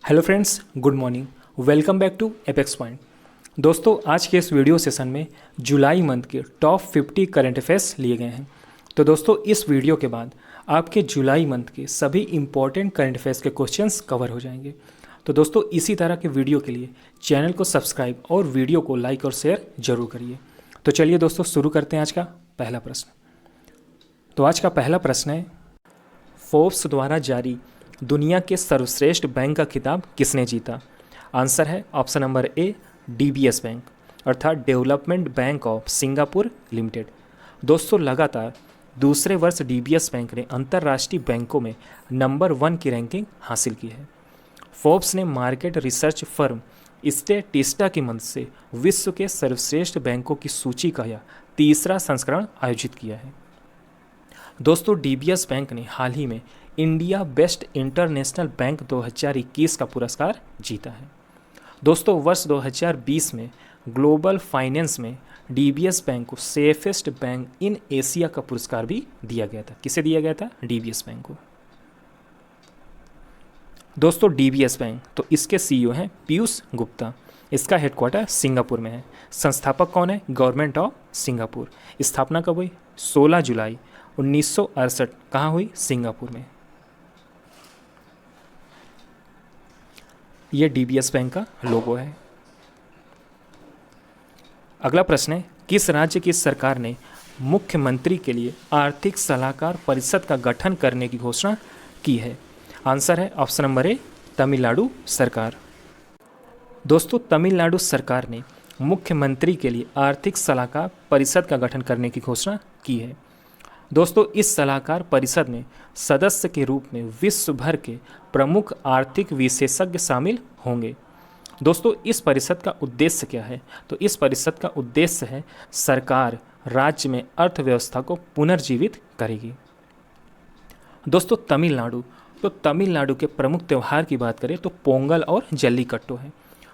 Hello friends, good morning. Welcome back to apex point. दोस्तों, आज के इस वीडियो सेशन में जुलाई मंथ के टॉप 50 करंट अफेयर्स लिए गए हैं। तो दोस्तों, इस वीडियो के बाद आपके जुलाई मंथ के सभी इंपॉर्टेंट करंट अफेयर्स के क्वेश्चंस कवर हो जाएंगे। तो दोस्तों, इसी तरह के वीडियो के लिए चैनल को सब्सक्राइब और वीडियो को लाइक और शेयर जरूर करिए। तो चलिए दोस्तों, शुरू करते हैं आज का पहला प्रश्न। तो आज का पहला प्रश्न है, फोर्ब्स द्वारा जारी दुनिया के सर्वश्रेष्ठ बैंक का खिताब किसने जीता? आंसर है option number A, DBS bank अर्थात development bank of Singapore limited. दोस्तों, लगातार दूसरे वर्ष डीबीएस बैंक ने अंतर्राष्ट्रीय बैंकों में नंबर 1 की रैंकिंग हासिल की है। फोर्ब्स ने मार्केट रिसर्च फर्म स्टेटिस्टा की मदद से विश्व के सर्वश्रेष्ठ बैंकों की सूची का यह तीसरा संस्करण आयोजित किया है। दोस्तों, डीबीएस बैंक ने हाल ही में इंडिया बेस्ट इंटरनेशनल बैंक 2021 का पुरस्कार जीता है। दोस्तों, वर्ष 2020 में ग्लोबल फाइनेंस में डीबीएस बैंक को सेफेस्ट बैंक इन एशिया का पुरस्कार भी दिया गया था। किसे दिया गया था? डीबीएस बैंक को। दोस्तों, डीबीएस बैंक तो इसके सीईओ हैं पीयूष गुप्ता। इसका हेडक्वार्टर सिंगापुर में है। संस्थापक कौन है? Government of Singapore. स्थापना कब हुई? 16 जुलाई 1968। कहाँ हुई? सिंगापुर में। ये डीबीएस बैंक का लोगो है। अगला प्रश्न है, किस राज्य की सरकार ने मुख्यमंत्री के लिए आर्थिक सलाहकार परिषद का गठन करने की घोषणा की है? आंसर है ऑप्शन नंबर ए, तमिलनाडु सरकार। दोस्तों, तमिलनाडु सरकार ने मुख्यमंत्री के लिए आर्थिक सलाहकार परिषद का गठन करने की घोषणा की है। दोस्तों, इस सलाहकार परिषद में सदस्य के रूप में विश्व भर के प्रमुख आर्थिक विशेषज्ञ शामिल होंगे। दोस्तों, इस परिषद का उद्देश्य क्या है? तो इस परिषद का उद्देश्य है सरकार राज्य में अर्थव्यवस्था को पुनर्जीवित करेगी। दोस्तों, तमिलनाडु के प्रमुख त्यौहार की बात करें तो पोंगल और जल्लीकट्टू है।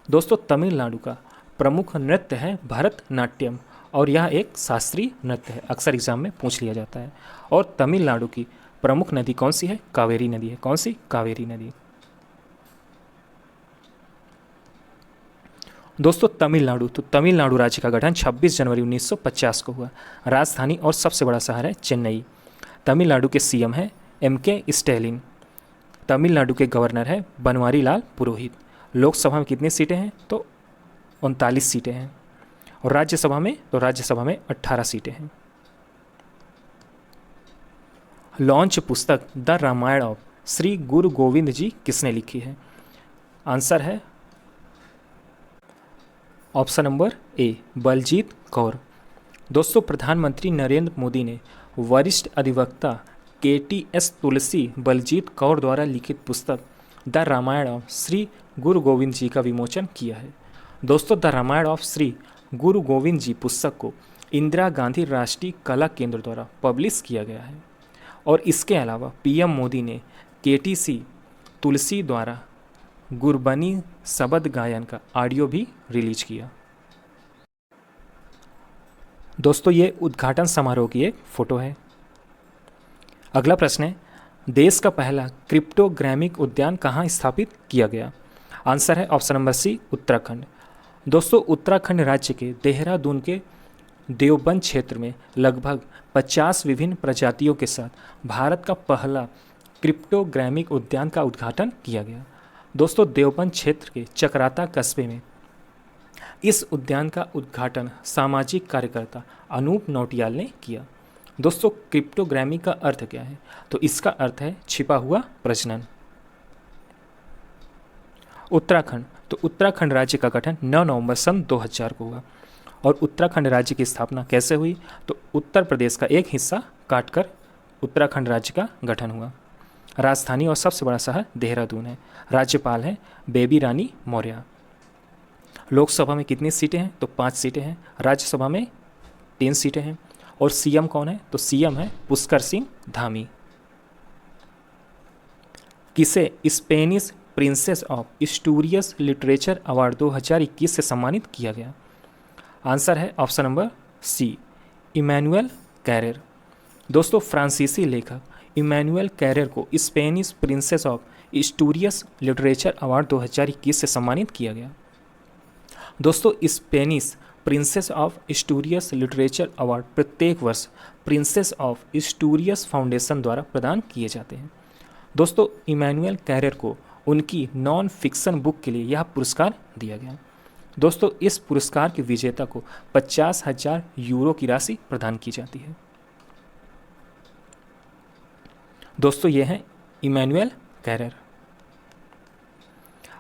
दोस्तों, तमिलनाडु का प्रमुख नृत्य है भरतनाट्यम और यह एक शास्त्रीय नृत्य है। अक्सर एग्जाम में पूछ लिया जाता है। और तमिलनाडु की प्रमुख नदी कौन सी है? कावेरी नदी है। कौन सी? कावेरी नदी। दोस्तों, तमिलनाडु राज्य का गठन 26 जनवरी 1950 को हुआ। राजधानी और सबसे बड़ा शहर है चेन्नई। तमिलनाडु के सीएम है एमके स्टैलिन। तमिलनाडु के गवर्नर है बनवारी लाल पुरोहित। लोकसभा में कितनी सीटें हैं? तो 39 सीटें हैं। और राज्यसभा में 18 सीटें हैं। लॉन्च पुस्तक द रामायण ऑफ श्री गुरु गोविंद जी किसने लिखी है? आंसर है option number A, Baljeet Kaur. दोस्तों, प्रधानमंत्री नरेंद्र मोदी ने वरिष्ठ अधिवक्ता KTS तुलसी बलजीत कौर द्वारा लिखित पुस्तक द रामायण ऑफ श्री गुरु गोविंद जी का विमोचन किया है। दोस्तों, द रामायण ऑफ श्री गुरु गोविंद जी पुस्तक को इंदिरा गांधी राष्ट्रीय कला केंद्र द्वारा पब्लिश किया गया है। और इसके अलावा पीएम मोदी ने KTC तुलसी द्वारा गुरबनी शबद गायन का ऑडियो भी रिलीज किया। दोस्तों, ये उद्घाटन समारोह की एक फोटो है। अगला प्रश्न है, देश का पहला क्रिप्टोग्रामिक उद्यान कहाँ स्थापित किया गया? आंसर है ऑप्शन नंबर सी, उत्तराखंड। दोस्तों, उत्तराखंड राज्य के देहरादून के देवबंद क्षेत्र में लगभग 50 विभिन्न प्रजातियों के साथ भारत का पहला क्रिप्टोग्रामिक उद्यान का उद्घाटन किया गया। दोस्तों, देवबंद क्षेत्र के चकराता कस्बे में इस उद्यान का उद्घाटन सामाजिक कार्यकर्ता अनूप नौटियाल ने किया। दोस्तों, क्रिप्टोग्रामी का अर्थ क्या है? तो इसका अर्थ है छिपा हुआ प्रजनन। उत्तराखंड राज्य का गठन 9 नवंबर सन 2000 को हुआ। और उत्तराखंड राज्य की स्थापना कैसे हुई? तो उत्तर प्रदेश का एक हिस्सा काटकर उत्तराखंड राज्य का गठन हुआ। राजधानी और सबसे बड़ा शहर देहरादून है। राज्यपाल है बेबी रानी मौर्य। लोकसभा में कितनी सीटें हैं? तो 5 सीटें हैं। राज्यसभा में 3 सीटें हैं। और सीएम कौन है? तो सीएम है पुष्कर सिंह धामी। किसे Spanish princess of Asturias literature award 2021 से सम्मानित किया गया? आंसर है option number C, Emmanuel Carrère. दोस्तों, फ्रांसीसी लेखक इमैनुअल कैरेर को Spanish princess of Asturias literature award 2021 से सम्मानित किया गया। दोस्तों Spanish princess of Asturias literature award प्रत्येक वर्ष प्रिंसेस ऑफ स्टूरियस फाउंडेशन द्वारा प्रदान किए जाते हैं। दोस्तों इमैनुअल कैरेर को उनकी नॉन फिक्शन बुक के लिए यह पुरस्कार दिया गया। दोस्तों इस पुरस्कार के विजेता को 50,000 यूरो की राशि प्रदान की जाती है। दोस्तों ये हैं इमैनुअल कैरेर।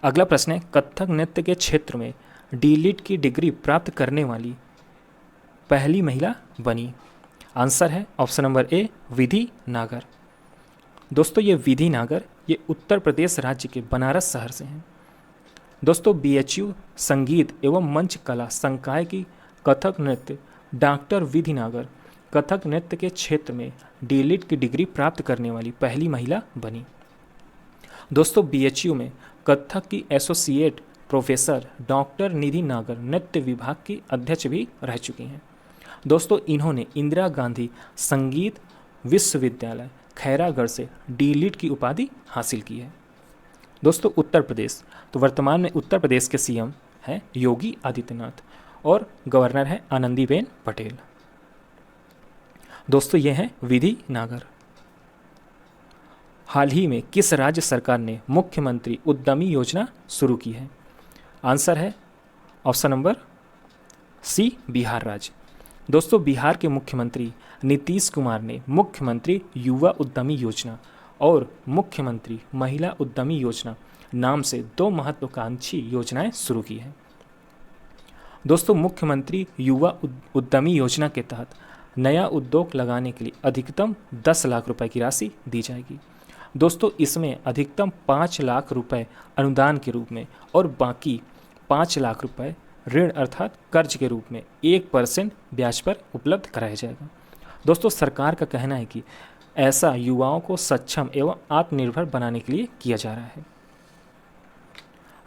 अगला प्रश्न है, कथक नृत्य के क्षेत्र में डीलिट की डिग्री प्राप्त करने वाली पहली महिला बनी। आंसर है ऑप्शन नंबर ए विधि नागर। दोस्तों ये विधि नागर ये उत्तर प्रदेश राज्य के बनारस शहर से हैं। दोस्तों BHU संगीत एवं मंच कला संकाय की कथक नृत्य डॉक्टर विधि नागर कथक नृत्य के क्षेत्र में डीलिट की डिग्री प्राप्त करने वाली पहली महिला बनी। दोस्तों BHU में कथक की एसोसिएट प्रोफेसर डॉक्टर निधि नागर नृत्य विभाग की अध्यक्ष भी रह चुकी हैं। दोस्तों इन्होंने इंदिरा गांधी संगीत विश्वविद्यालय खैरागढ़ से डीलिट की उपाधि हासिल की है। दोस्तों उत्तर प्रदेश, तो वर्तमान में उत्तर प्रदेश के CM हैं योगी आदित्यनाथ और गवर्नर है आनंदीबेन पटेल। दोस्तों ये हैं विधि नागर। हाल ही में किस राज्य सरकार ने मुख्यमंत्री उद्यमी योजना शुरू की है। आंसर है ऑप्शन नंबर C बिहार राज्य। दोस्तों बिहार के मुख्यमंत्री नीतीश कुमार ने मुख्यमंत्री युवा उद्यमी योजना और मुख्यमंत्री महिला उद्यमी योजना नाम से 2 महत्वाकांक्षी योजनाएं शुरू की हैं। दोस्तों मुख्यमंत्री युवा उद्यमी योजना के तहत नया उद्योग लगाने के लिए अधिकतम 10 लाख रुपए की राशि दी जाएगी। दोस्तों इसमें अधिकतम 5 लाख रुपए अनुदान के रूप में और बाकी 5 लाख रुपए ऋण अर्थात कर्ज के रूप में 1% ब्याज पर उपलब्ध कराया जाएगा। दोस्तों सरकार का कहना है कि ऐसा युवाओं को सक्षम एवं आत्मनिर्भर बनाने के लिए किया जा रहा है।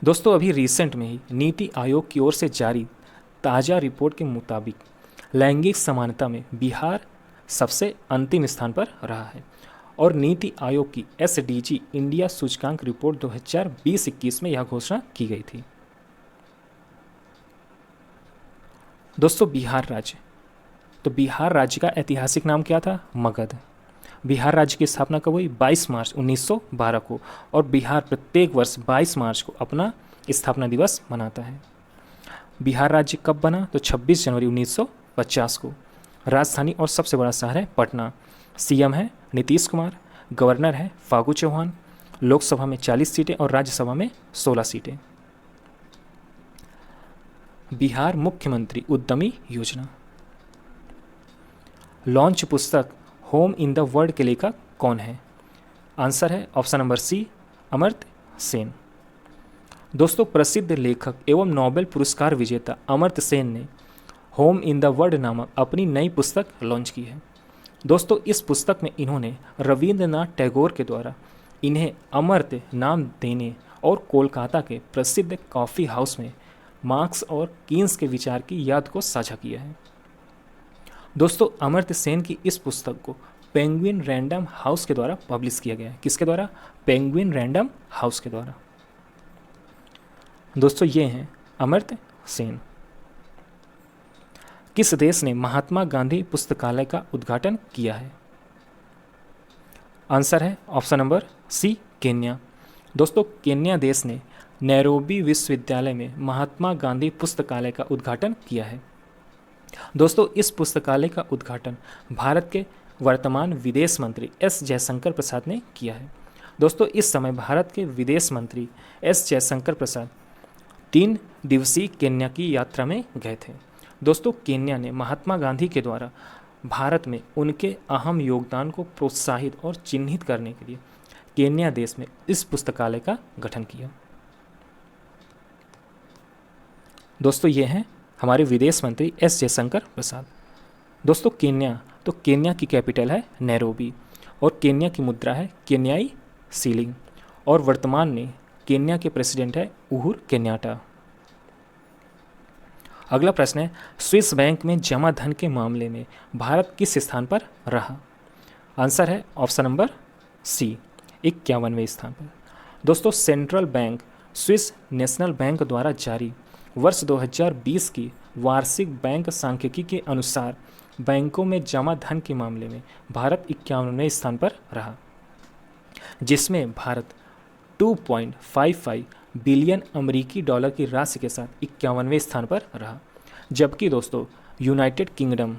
दोस्तों अभी रिसेंट में ही नीति आयोग की ओर से जारी ताज़ा रिपोर्ट के मुताबिक लैंगिक समानता में बिहार सबसे अंतिम स्थान पर रहा है और नीति आयोग की SDG इंडिया सूचकांक रिपोर्ट 2020-21 में यह घोषणा की गई थी। दोस्तों बिहार राज्य, तो बिहार राज्य का ऐतिहासिक नाम क्या था, मगध। बिहार राज्य की स्थापना कब हुई, 22 मार्च 1912 को, और बिहार प्रत्येक वर्ष 22 मार्च को अपना स्थापना दिवस मनाता है। बिहार राज्य कब बना, तो 26 जनवरी 1950 को। राजधानी और सबसे बड़ा शहर है पटना। CM है नीतीश कुमार, गवर्नर है फागू चौहान, लोकसभा में 40 सीटें और राज्यसभा में 16 सीटें। बिहार मुख्यमंत्री उद्यमी योजना। लॉन्च पुस्तक होम इन द वर्ल्ड के लेखक कौन है। आंसर है option number C Amartya Sen. दोस्तों प्रसिद्ध लेखक एवं नोबेल पुरस्कार विजेता अमर्त्य सेन ने होम इन द वर्ल्ड नामक अपनी नई पुस्तक लॉन्च की है। दोस्तों इस पुस्तक में इन्होंने रविंद्रनाथ टैगोर के द्वारा इन्हें अमर्त्य नाम देने और कोलकाता के प्रसिद्ध कॉफ़ी हाउस में मार्क्स और कीन्स के विचार की याद को साझा किया है। दोस्तों अमर्त्य सेन की इस पुस्तक को पेंगुइन रैंडम हाउस के द्वारा पब्लिश किया गया है। किसके द्वारा, पेंगुइन रैंडम हाउस के द्वारा। दोस्तों ये हैं अमर्त्य सेन। किस देश ने महात्मा गांधी पुस्तकालय का उद्घाटन किया है। आंसर है ऑप्शन नंबर C केन्या। दोस्तों केन्या देश ने नैरोबी विश्वविद्यालय में महात्मा गांधी पुस्तकालय का उद्घाटन किया है। दोस्तों इस पुस्तकालय का उद्घाटन भारत के वर्तमान विदेश मंत्री S जयशंकर प्रसाद ने किया है। दोस्तों इस समय भारत के विदेश मंत्री S जयशंकर प्रसाद 3 दिवसीय केन्या की यात्रा में गए थे। दोस्तों केन्या ने महात्मा गांधी के द्वारा भारत में उनके अहम योगदान को प्रोत्साहित और चिन्हित करने के लिए केन्या देश में इस पुस्तकालय का गठन किया। दोस्तों ये हैं हमारे विदेश मंत्री S जयशंकर प्रसाद। दोस्तों केन्या, तो केन्या की कैपिटल है नैरोबी और केन्या की मुद्रा है केन्याई सीलिंग और वर्तमान में केन्या के प्रेसिडेंट है उहुरु केन्याटा। अगला प्रश्न है, स्विस बैंक में जमा धन के मामले में भारत किस स्थान पर रहा। आंसर है ऑप्शन नंबर C 51वें स्थान पर। दोस्तों central bank Swiss national bank द्वारा जारी वर्ष 2020 की वार्षिक बैंक सांख्यिकी के अनुसार बैंकों में जमा धन के मामले में भारत 51वें स्थान पर रहा, जिसमें भारत 2.55 बिलियन अमेरिकी डॉलर की राशि के साथ 51वें स्थान पर रहा, जबकि दोस्तों यूनाइटेड किंगडम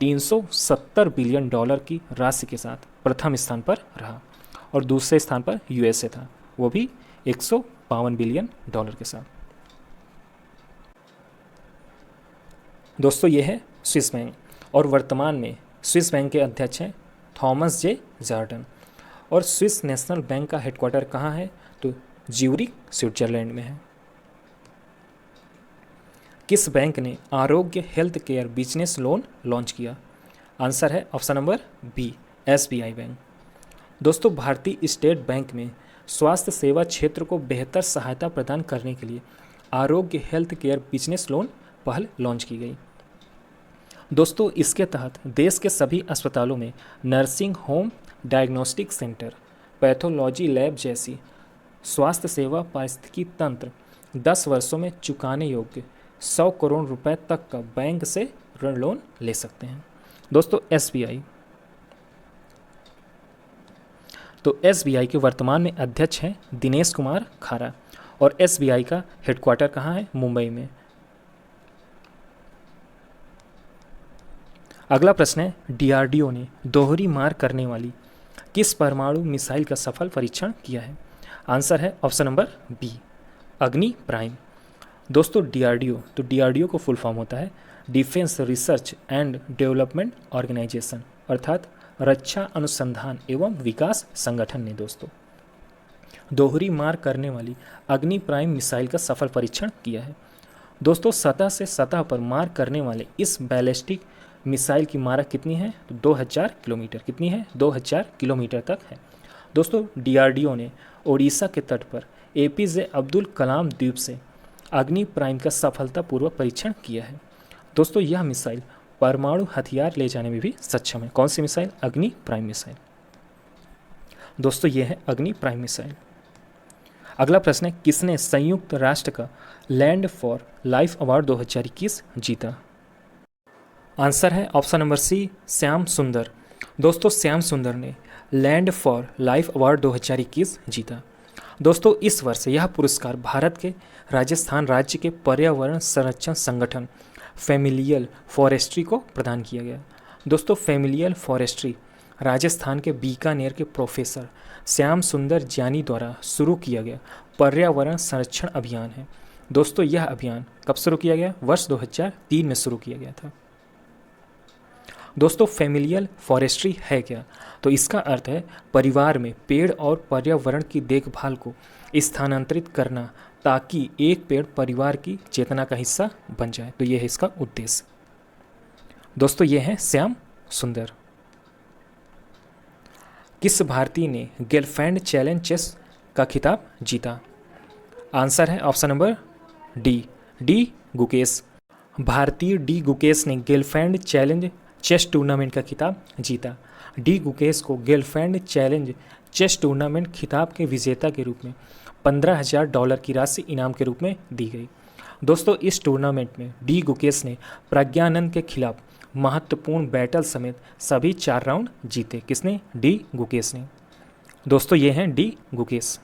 370 बिलियन डॉलर की राशि के साथ प्रथम स्थान पर रहा और दूसरे स्थान पर यूएसए था, वो भी 152 बिलियन डॉलर के साथ। दोस्तों ये है स्विस बैंक और वर्तमान में स्विस बैंक के अध्यक्ष हैं थॉमस जे जॉर्डन। और स्विस नेशनल बैंक का हेडक्वार्टर कहाँ है? तो ज्यूरिक स्विट्जरलैंड में है। किस बैंक ने Arogya health care business loan launch किया? आंसर है option number B, SBI bank. दोस्तों भारतीय स्टेट बैंक में स्वास्थ्य सेवा क्षेत्र को बेहतर सहायता प्रदान करने के लिए आरोग्य हेल्थ केयर बिजनेस लोन पहल लॉन्च की गई। दोस्तों इसके तहत देश के सभी अस्पतालों में nursing home, diagnostic centre, pathology lab जैसी स्वास्थ्य सेवा पारिस्थितिकी तंत्र 10 वर्षों में चुकाने योग्य 100 करोड़ रुपए तक का बैंक से ऋण लोन ले सकते हैं। दोस्तों एसबीआई, तो एसबीआई के वर्तमान में अध्यक्ष हैं दिनेश कुमार खारा और एसबीआई का हेडक्वार्टर कहाँ है? मुंबई में। अगला प्रश्न है, डीआरडीओ ने दोहरी मार करने वाली किस परमाणु मिसाइल का सफल परीक्षण किया है? आंसर है option number B, Agni prime. दोस्तों डीआरडीओ, तो डीआरडीओ को फुल फॉर्म होता है defence research and development organisation, अर्थात रक्षा अनुसंधान एवं विकास संगठन ने दोस्तों दोहरी मार करने वाली अग्नि प्राइम मिसाइल का सफल परीक्षण किया है। दोस्तों सतह से सतह पर मार करने वाले इस बैलिस्टिक मिसाइल की मारक कितनी है? तो 2000 किलोमीटर। कितनी है? 2000 किलोमीटर तक है। दोस्तों डीआरडीओ ने ओडिशा के तट पर एपीजे अब्दुल कलाम द्वीप से अग्नि प्राइम का सफलतापूर्वक परीक्षण किया है। दोस्तों यह मिसाइल परमाणु हथियार ले जाने में भी सक्षम है। कौन सी मिसाइल? अग्नि प्राइम मिसाइल। दोस्तों यह है अग्नि प्राइम मिसाइल। अगला प्रश्न है, किसने संयुक्त राष्ट्र का लैंड फॉर लाइफ अवार्ड 2021 जीता? आंसर है ऑप्शन नंबर सी, श्याम सुंदर। दोस्तों श्याम सुंदर ने लैंड फॉर लाइफ अवार्ड 2021 जीता। दोस्तों इस वर्ष यह पुरस्कार भारत के राजस्थान राज्य के पर्यावरण संरक्षण संगठन फैमिलियल फॉरेस्ट्री को प्रदान किया गया। दोस्तों फैमिलियल फॉरेस्ट्री राजस्थान के बीकानेर के प्रोफेसर श्याम सुंदर ज्ञानी द्वारा शुरू किया गया पर्यावरण संरक्षण अभियान है। दोस्तों यह अभियान कब शुरू किया गया? वर्ष 2003 में शुरू किया गया था। दोस्तों फैमिलियल फॉरेस्ट्री है क्या? तो इसका अर्थ है परिवार में पेड़ और पर्यावरण की देखभाल को स्थानांतरित करना ताकि एक पेड़ परिवार की चेतना का हिस्सा बन जाए। तो यह है इसका उद्देश्य। दोस्तों ये है श्याम सुंदर। किस भारतीय ने गेलफैंड चैलेंज चेस का खिताब जीता? आंसर है ऑप्शन नंबर डी गुकेश। भारतीय डी गुकेश ने गेलफैंड चैलेंज चेस टूर्नामेंट का खिताब जीता। डी गुकेश को गेलफैंड चैलेंज चेस टूर्नामेंट खिताब के विजेता के रूप में $15,000 की राशि इनाम के रूप में दी गई। दोस्तों इस टूर्नामेंट में डी गुकेश ने प्रज्ञानंद के खिलाफ महत्वपूर्ण बैटल समेत सभी 4 राउंड जीते। किसने? डी गुकेश ने। दोस्तों ये हैं डी गुकेश।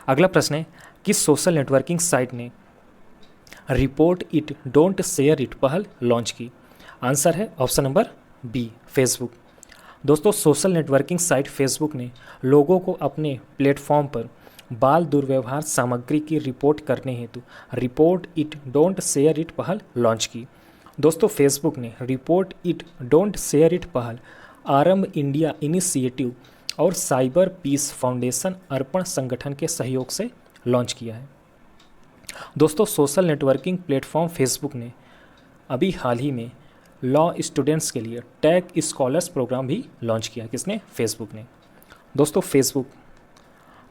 अगला प्रश्न है, किस सोशल नेटवर्किंग साइट ने report it don't share it पहल लॉन्च की? आंसर है ऑप्शन नंबर बी, फेसबुक। दोस्तों सोशल नेटवर्किंग साइट फेसबुक ने लोगों को अपने प्लेटफॉर्म पर बाल दुर्व्यवहार सामग्री की रिपोर्ट करने हेतु report it don't share it पहल लॉन्च की। दोस्तों फेसबुक ने report it don't share it पहल आरंभ इंडिया इनिशिएटिव और साइबर पीस फाउंडेशन अर्पण संगठन के सहयोग से लॉन्च किया है। दोस्तों सोशल नेटवर्किंग प्लेटफॉर्म फेसबुक ने अभी हाल ही में लॉ स्टूडेंट्स के लिए टेक स्कॉलर्स प्रोग्राम भी लॉन्च किया। किसने? फेसबुक ने। दोस्तों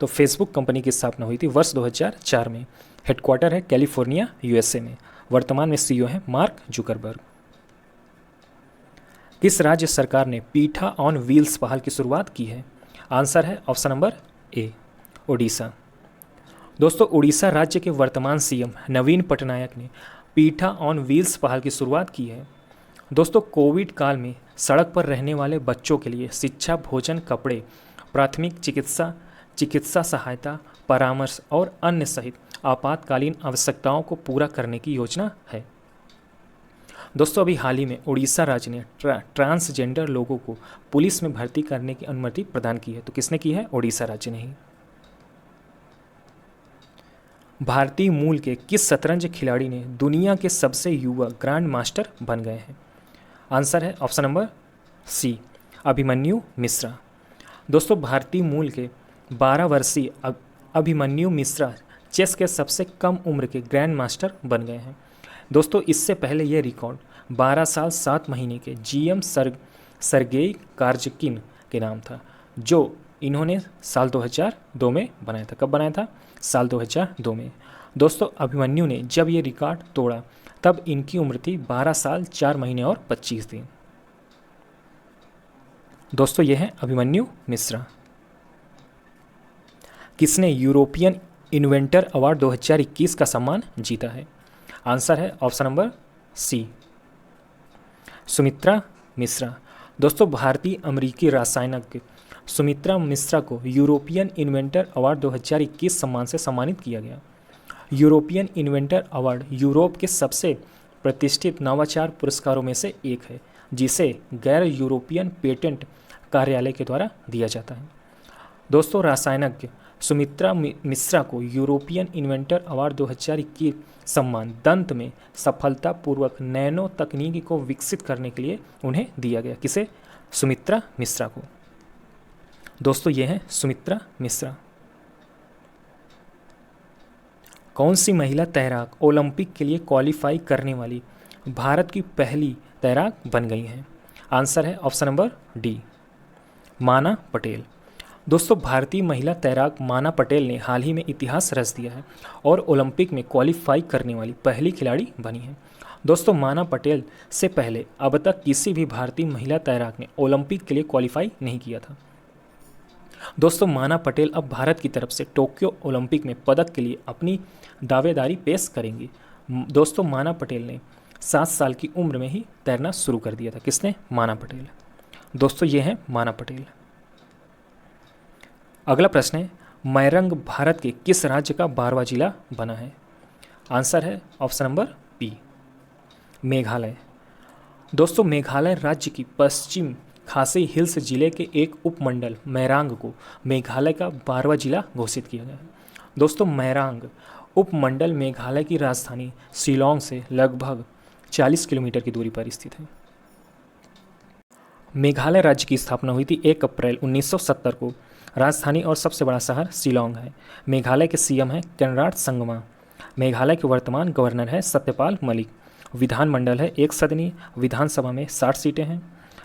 फेसबुक कंपनी की स्थापना हुई थी वर्ष 2004 में। हेडक्वार्टर है कैलिफोर्निया यूएसए में। वर्तमान में सीईओ है मार्क जुकरबर्ग। किस राज्य सरकार ने पीठा ऑन व्हील्स पहल की शुरुआत की है? आंसर है ऑप्शन नंबर ए ओडिशा। दोस्तों उड़ीसा राज्य के वर्तमान सीएम नवीन पटनायक ने पीठा ऑन व्हील्स पहल की शुरुआत की है। दोस्तों कोविड काल में सड़क पर रहने वाले बच्चों के लिए शिक्षा, भोजन, कपड़े, प्राथमिक चिकित्सा सहायता, परामर्श और अन्य सहित आपातकालीन आवश्यकताओं को पूरा करने की योजना है। दोस्तों अभी हाल ही में उड़ीसा राज्य ने ट्रांसजेंडर लोगों को पुलिस में भर्ती करने की अनुमति प्रदान की है। तो किसने की है? उड़ीसा राज्य ने ही। भारतीय मूल के किस शतरंज खिलाड़ी ने दुनिया के सबसे युवा ग्रैंड मास्टर बन गए हैं? आंसर है option number C, Abhimanyu Mishra. दोस्तों भारतीय मूल के 12 वर्षीय अभिमन्यु मिश्रा चेस के सबसे कम उम्र के ग्रैंड मास्टर बन गए हैं। दोस्तों इससे पहले यह रिकॉर्ड 12 साल 7 महीने के जीएम सरगेई कारजकिन के नाम था, जो इन्होंने साल 2002 में बनाया था। कब बनाया था? साल 2002 में। दोस्तों अभिमन्यु ने जब ये रिकॉर्ड तोड़ा तब इनकी उम्र थी 12 साल 4 महीने और 25 दिन। दोस्तों ये है अभिमन्यु मिश्रा। किसने यूरोपियन इन्वेंटर अवार्ड 2021 का सम्मान जीता है? आंसर है option number C, Sumitra Mishra. दोस्तों भारतीय अमेरिकी रसायनज्ञ सुमित्रा मिश्रा को यूरोपियन इन्वेंटर अवार्ड 2021 सम्मान से सम्मानित किया गया। यूरोपियन इन्वेंटर अवार्ड यूरोप के सबसे प्रतिष्ठित नवाचार पुरस्कारों में से एक है, जिसे गैर यूरोपियन पेटेंट कार्यालय के द्वारा दिया जाता है। दोस्तों रसायनज्ञ सुमित्रा मिश्रा को यूरोपियन इन्वेंटर अवार्ड 2021 सम्मान दंत में सफलतापूर्वक नैनो तकनीकी को विकसित करने के लिए उन्हें दिया गया। किसे? सुमित्रा मिश्रा को। दोस्तों ये है सुमित्रा मिश्रा। कौन सी महिला तैराक ओलंपिक के लिए क्वालिफाई करने वाली भारत की पहली तैराक बन गई हैं? आंसर है ऑप्शन नंबर डी, माना पटेल। दोस्तों भारतीय महिला तैराक माना पटेल ने हाल ही में इतिहास रच दिया है और ओलंपिक में क्वालिफाई करने वाली पहली खिलाड़ी बनी है। दोस्तों माना पटेल से पहले अब तक किसी भी भारतीय महिला तैराक ने ओलंपिक के लिए क्वालिफाई नहीं किया था। दोस्तों माना पटेल अब भारत की तरफ से टोक्यो ओलंपिक में पदक के लिए अपनी दावेदारी पेश करेंगी। दोस्तों माना पटेल ने 7 साल की उम्र में ही तैरना शुरू कर दिया था। किसने? माना पटेल। दोस्तों ये है माना पटेल। अगला प्रश्न है, मैरंग भारत के किस राज्य का 12वां जिला बना है? आंसर है ऑप्शन नंबर बी, मेघालय। दोस्तों मेघालय राज्य की पश्चिम खासी हिल्स जिले के एक उपमंडल मैरांग को मेघालय का 12वां जिला घोषित किया गया है। दोस्तों मैरांग उपमंडल मेघालय की राजधानी शिलोंग से लगभग 40 किलोमीटर की दूरी पर स्थित है। मेघालय राज्य की स्थापना हुई थी 1 अप्रैल 1970 को। राजधानी और सबसे बड़ा शहर शिलोंग है। मेघालय के सीएम हैं कोनराड संगमा। मेघालय के वर्तमान गवर्नर है सत्यपाल मलिक। विधानमंडल है 1 सदनीय। विधानसभा में 60 सीटें हैं,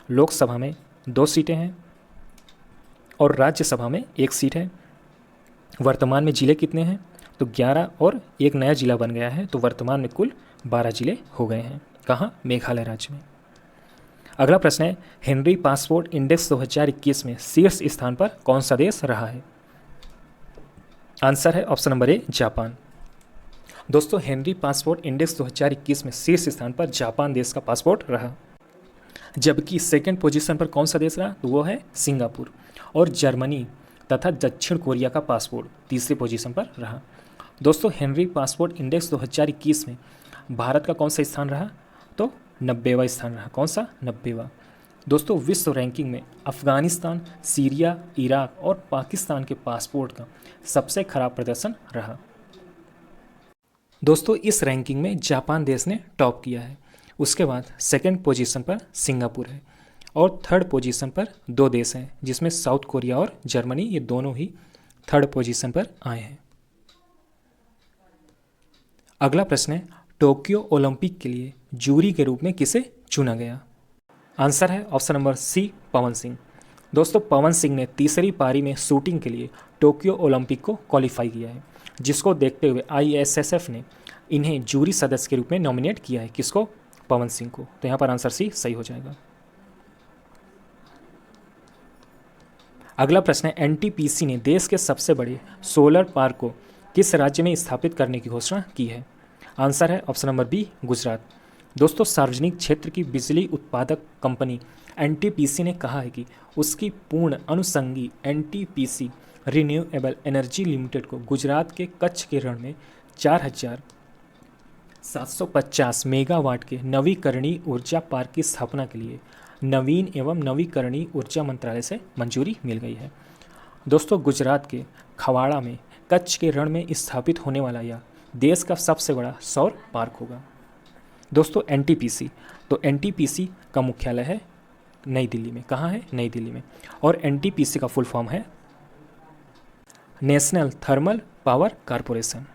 लोकसभा में 2 सीटें हैं और राज्यसभा में 1 सीट है। वर्तमान में जिले कितने हैं? तो 11 और एक नया जिला बन गया है, तो वर्तमान में कुल 12 जिले हो गए हैं। कहाँ? मेघालय राज्य में। अगला प्रश्न है, हेनरी पासपोर्ट इंडेक्स 2021 में शीर्ष स्थान पर कौन सा देश रहा है? आंसर है ऑप्शन नंबर ए, जापान। दोस्तों हेनरी पासपोर्ट इंडेक्स 2021 में शीर्ष स्थान पर जापान देश का पासपोर्ट रहा, जबकि सेकंड पोजीशन पर कौन सा देश रहा? तो वो है सिंगापुर। और जर्मनी तथा दक्षिण कोरिया का पासपोर्ट तीसरी पोजीशन पर रहा। दोस्तों हेनरी पासपोर्ट इंडेक्स 2021 में भारत का कौन सा स्थान रहा? तो 90वां स्थान रहा। कौन सा? 90वां। दोस्तों विश्व रैंकिंग में अफगानिस्तान, सीरिया, इराक और पाकिस्तान के पासपोर्ट का सबसे खराब प्रदर्शन रहा। दोस्तों इस रैंकिंग में जापान देश ने टॉप किया है। उसके बाद सेकंड पोजीशन पर सिंगापुर है और थर्ड पोजीशन पर 2 देश हैं, जिसमें साउथ कोरिया और जर्मनी, ये दोनों ही थर्ड पोजीशन पर आए हैं। अगला प्रश्न है, टोक्यो ओलंपिक के लिए जूरी के रूप में किसे चुना गया? आंसर है ऑप्शन नंबर सी, पवन सिंह। दोस्तों पवन सिंह ने तीसरी पारी में शूटिंग के लिए टोक्यो ओलंपिक को क्वालिफाई किया है, जिसको देखते हुए ISSF ने इन्हें जूरी सदस्य के रूप में नॉमिनेट किया है। किसको? पवन सिंह को। तो यहाँ पर आंसर सी सही हो जाएगा। अगला प्रश्न है, एनटीपीसी ने देश के सबसे बड़े सोलर पार्क को किस राज्य में स्थापित करने की घोषणा की है? आंसर है ऑप्शन नंबर बी, गुजरात। दोस्तों, सार्वजनिक क्षेत्र की बिजली उत्पादक कंपनी एनटीपीसी ने कहा है कि उसकी पूर्ण अनुषंगी एनटीपीसी रिन्यूएबल एनर्जी लिमिटेड को गुजरात के कच्छ के रण में 4750 मेगावाट के नवीकरणीय ऊर्जा पार्क की स्थापना के लिए नवीन एवं नवीकरणीय ऊर्जा मंत्रालय से मंजूरी मिल गई है। दोस्तों, गुजरात के खवाड़ा में कच्छ के रण में स्थापित होने वाला यह देश का सबसे बड़ा सौर पार्क होगा। दोस्तों, एनटीपीसी, तो एनटीपीसी का मुख्यालय है नई दिल्ली में। कहाँ है? नई दिल्ली में। और एनटीपीसी का फुल फॉर्म है नेशनल थर्मल पावर कॉरपोरेशन।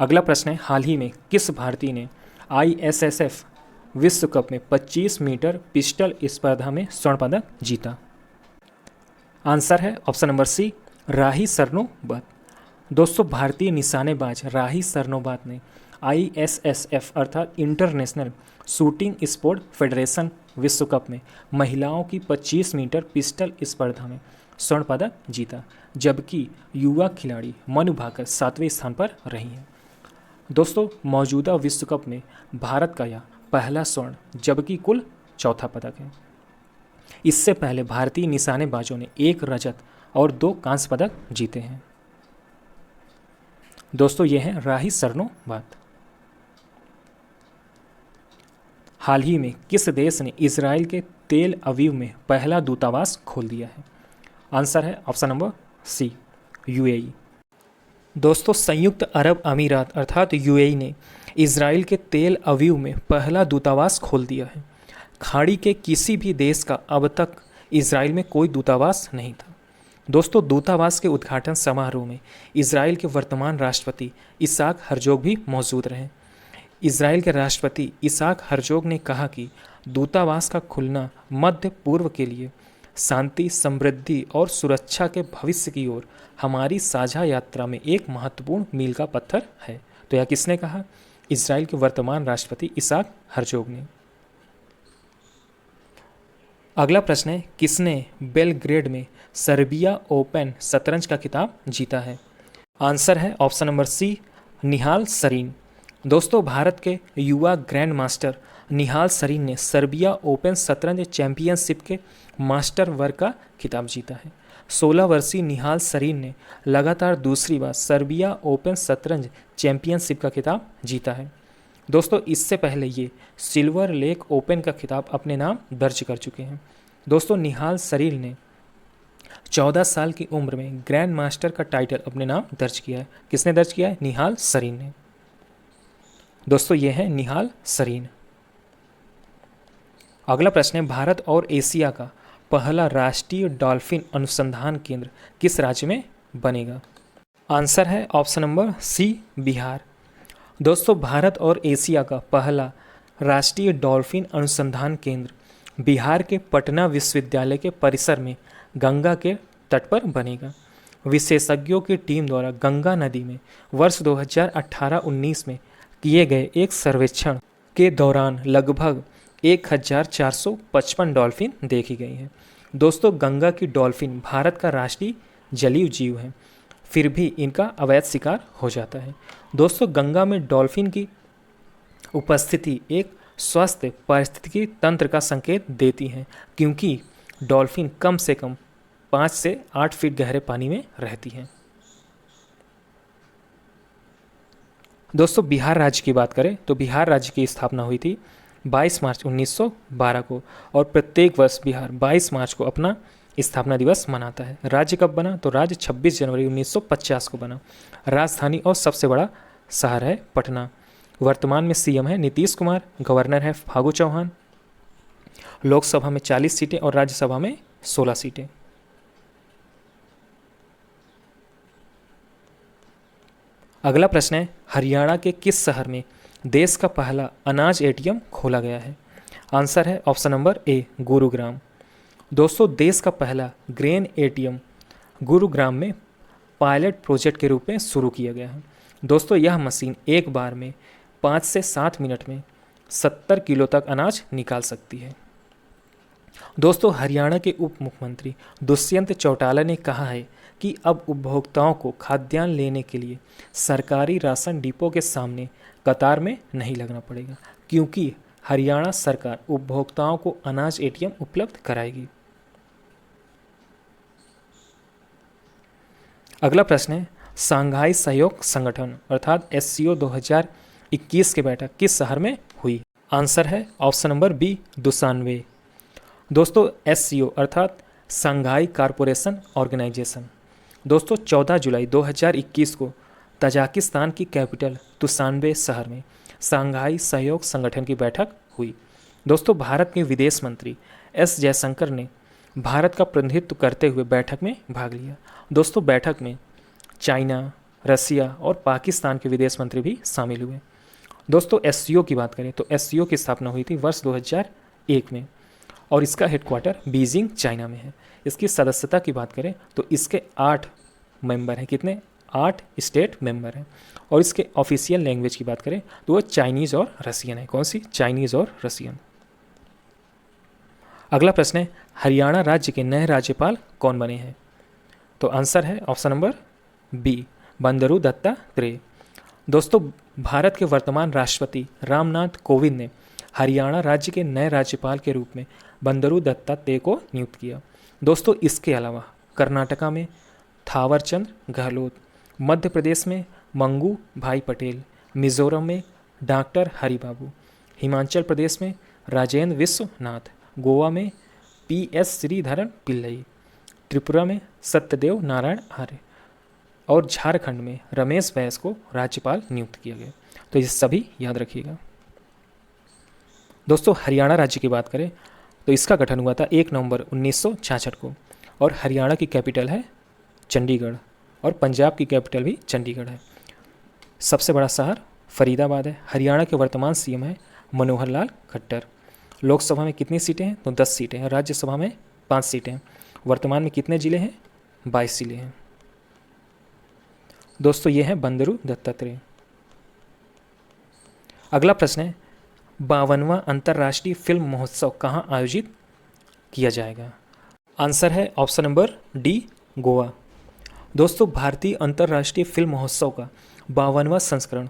अगला प्रश्न है, हाल ही में किस भारतीय ने आईएसएसएफ विश्व कप में 25 मीटर पिस्टल स्पर्धा में स्वर्ण पदक जीता? आंसर है ऑप्शन नंबर सी, राही सरनोबत। दोस्तों, भारतीय निशानेबाज राही सरनोबत ने आईएसएसएफ अर्थात इंटरनेशनल शूटिंग स्पोर्ट फेडरेशन विश्व कप में महिलाओं की 25 मीटर पिस्टल स्पर्धा में स्वर्ण पदक जीता, जबकि युवा खिलाड़ी मनु भाकर 7वें स्थान पर रही हैं। दोस्तों, मौजूदा विश्व कप में भारत का यह पहला स्वर्ण जबकि कुल चौथा पदक है। इससे पहले भारतीय निशानेबाजों ने 1 रजत और 2 कांस्य पदक जीते हैं। दोस्तों, ये हैं राही सरनोबत। हाल ही में किस देश ने इजराइल के तेल अवीव में पहला दूतावास खोल दिया है? आंसर है ऑप्शन नंबर सी, यूएई। दोस्तों, संयुक्त अरब अमीरात अर्थात यूएई ने इजराइल के तेल अवीव में पहला दूतावास खोल दिया है। खाड़ी के किसी भी देश का अब तक इजराइल में कोई दूतावास नहीं था। दोस्तों, दूतावास के उद्घाटन समारोह में इजराइल के वर्तमान राष्ट्रपति इसाक हर्जोग भी मौजूद रहे। इजराइल के राष्ट्रपति इसाक हर्जोग ने कहा कि दूतावास का खुलना मध्य पूर्व के लिए शांति, समृद्धि और सुरक्षा के भविष्य की ओर हमारी साझा यात्रा में एक महत्वपूर्ण मील का पत्थर है। तो यह किसने कहा? इजराइल के वर्तमान राष्ट्रपति इसाक हर्जोग ने। अगला प्रश्न है, किसने बेलग्रेड में सर्बिया ओपन शतरंज का खिताब जीता है? आंसर है ऑप्शन नंबर सी, निहाल सरीन। दोस्तों, भारत के युवा ग्रैंड मास्टर निहाल सरीन ने सर्बिया ओपन शतरंज चैंपियनशिप के मास्टर वर्ग का खिताब जीता है। 16 वर्षीय निहाल सरीन ने लगातार दूसरी बार सर्बिया ओपन शतरंज चैंपियनशिप का खिताब जीता है। दोस्तों, इससे पहले ये सिल्वर लेक ओपन का खिताब अपने नाम दर्ज कर चुके हैं। दोस्तों, निहाल सरीन ने 14 साल की उम्र में ग्रैंड मास्टर का टाइटल अपने नाम दर्ज किया है। किसने दर्ज किया है? निहाल सरीन ने। दोस्तों, ये है निहाल सरीन। अगला प्रश्न है, भारत और एशिया का पहला राष्ट्रीय डॉल्फिन अनुसंधान केंद्र किस राज्य में बनेगा? आंसर है ऑप्शन नंबर सी, बिहार। दोस्तों, भारत और एशिया का पहला राष्ट्रीय डॉल्फिन अनुसंधान केंद्र बिहार के पटना विश्वविद्यालय के परिसर में गंगा के तट पर बनेगा। विशेषज्ञों की टीम द्वारा गंगा नदी में वर्ष 2018-19 में किए गए एक सर्वेक्षण के दौरान लगभग 1455 डॉल्फिन देखी गई हैं। दोस्तों, गंगा की डॉल्फिन भारत का राष्ट्रीय जलीय जीव है, फिर भी इनका अवैध शिकार हो जाता है। दोस्तों, गंगा में डॉल्फिन की उपस्थिति एक स्वस्थ पारिस्थितिकी तंत्र का संकेत देती है, क्योंकि डॉल्फिन कम से कम 5 से 8 फीट गहरे पानी में रहती हैं। दोस्तों, बिहार राज्य की बात करें तो बिहार राज्य की स्थापना हुई थी 22 मार्च 1912 को, और प्रत्येक वर्ष बिहार 22 मार्च को अपना स्थापना दिवस मनाता है। राज्य कब बना? तो राज्य 26 जनवरी 1950 को बना। राजधानी और सबसे बड़ा शहर है पटना। वर्तमान में सीएम है नीतीश कुमार, गवर्नर है फागू चौहान। लोकसभा में 40 सीटें और राज्यसभा में 16 सीटें। अगला प्रश्न है, हरियाणा के किस शहर में देश का पहला अनाज एटीएम खोला गया है? आंसर है ऑप्शन नंबर ए, गुरुग्राम। दोस्तों, देश का पहला ग्रेन एटीएम गुरुग्राम में पायलट प्रोजेक्ट के रूप में शुरू किया गया है। दोस्तों, यह मशीन एक बार में 5 से 7 मिनट में 70 किलो तक अनाज निकाल सकती है। दोस्तों हरियाणा के उप मुख्यमंत्री दुष्यंत चौटाला ने कहा है कि अब उपभोक्ताओं को खाद्यान्न लेने के लिए सरकारी राशन डिपो के सामने कतार में नहीं लगना पड़ेगा, क्योंकि हरियाणा सरकार उपभोक्ताओं को अनाज एटीएम उपलब्ध कराएगी। अगला प्रश्न है, शंघाई सहयोग संगठन अर्थात एससीओ 2021 की बैठक किस शहर में हुई? आंसर है ऑप्शन नंबर बी, दुशान्बे। दोस्तों एससीओ अर्थात शंघाई कारपोरेशन ऑर्गेनाइजेशन दोस्तों 14 जुलाई 2021 को तजाकिस्तान की कैपिटल दुशान्बे शहर में शंघाई सहयोग संगठन की बैठक हुई। दोस्तों भारत के विदेश मंत्री एस जयशंकर ने भारत का प्रतिनिधित्व करते हुए बैठक में भाग लिया। दोस्तों बैठक में चाइना, रसिया और पाकिस्तान के विदेश मंत्री भी शामिल हुए। दोस्तों एससीओ की बात करें तो एससीओ की स्थापना हुई थी वर्ष 2001 में और इसका हेडक्वार्टर बीजिंग चाइना में है। इसकी सदस्यता की बात करें तो इसके 8 मेंबर हैं। कितने? 8 स्टेट मेंबर हैं। और इसके ऑफिशियल लैंग्वेज की बात करें तो वो चाइनीज़ और रसियन है। कौन सी? चाइनीज़ और रसियन। अगला प्रश्न है, हरियाणा राज्य के नए राज्यपाल कौन बने हैं? तो आंसर है ऑप्शन नंबर बी, बंदरू दत्तात्रेय। दोस्तों भारत के वर्तमान राष्ट्रपति रामनाथ कोविंद ने हरियाणा राज्य के नए राज्यपाल के रूप में बंदरू दत्तात्रेय को नियुक्त किया। दोस्तों इसके अलावा कर्नाटका में थावरचंद गहलोत, मध्य प्रदेश में मंगू भाई पटेल, मिजोरम में डॉक्टर हरिबाबू, हिमाचल प्रदेश में राजेंद्र विश्वनाथ, गोवा में PS श्रीधरन पिल्लई, त्रिपुरा में सत्यदेव नारायण आर्य और झारखंड में रमेश बैस को राज्यपाल नियुक्त किया गया। तो ये सभी याद रखिएगा। दोस्तों हरियाणा राज्य की बात करें तो इसका गठन हुआ था 1 नवंबर 1966 को और हरियाणा की कैपिटल है चंडीगढ़ और पंजाब की कैपिटल भी चंडीगढ़ है। सबसे बड़ा शहर फरीदाबाद है। हरियाणा के वर्तमान सीएम है मनोहर लाल खट्टर। लोकसभा में कितनी सीटें हैं? तो 10 सीटें हैं। राज्यसभा में 5 सीटें हैं। वर्तमान में कितने जिले हैं? 22 जिले हैं। दोस्तों ये हैं बंदरू दत्तात्रेय। अगला प्रश्न है, 52वां अंतर्राष्ट्रीय फिल्म महोत्सव कहाँ आयोजित किया जाएगा? आंसर है ऑप्शन नंबर डी, गोवा। दोस्तों भारतीय अंतर्राष्ट्रीय फिल्म महोत्सव का 52वां संस्करण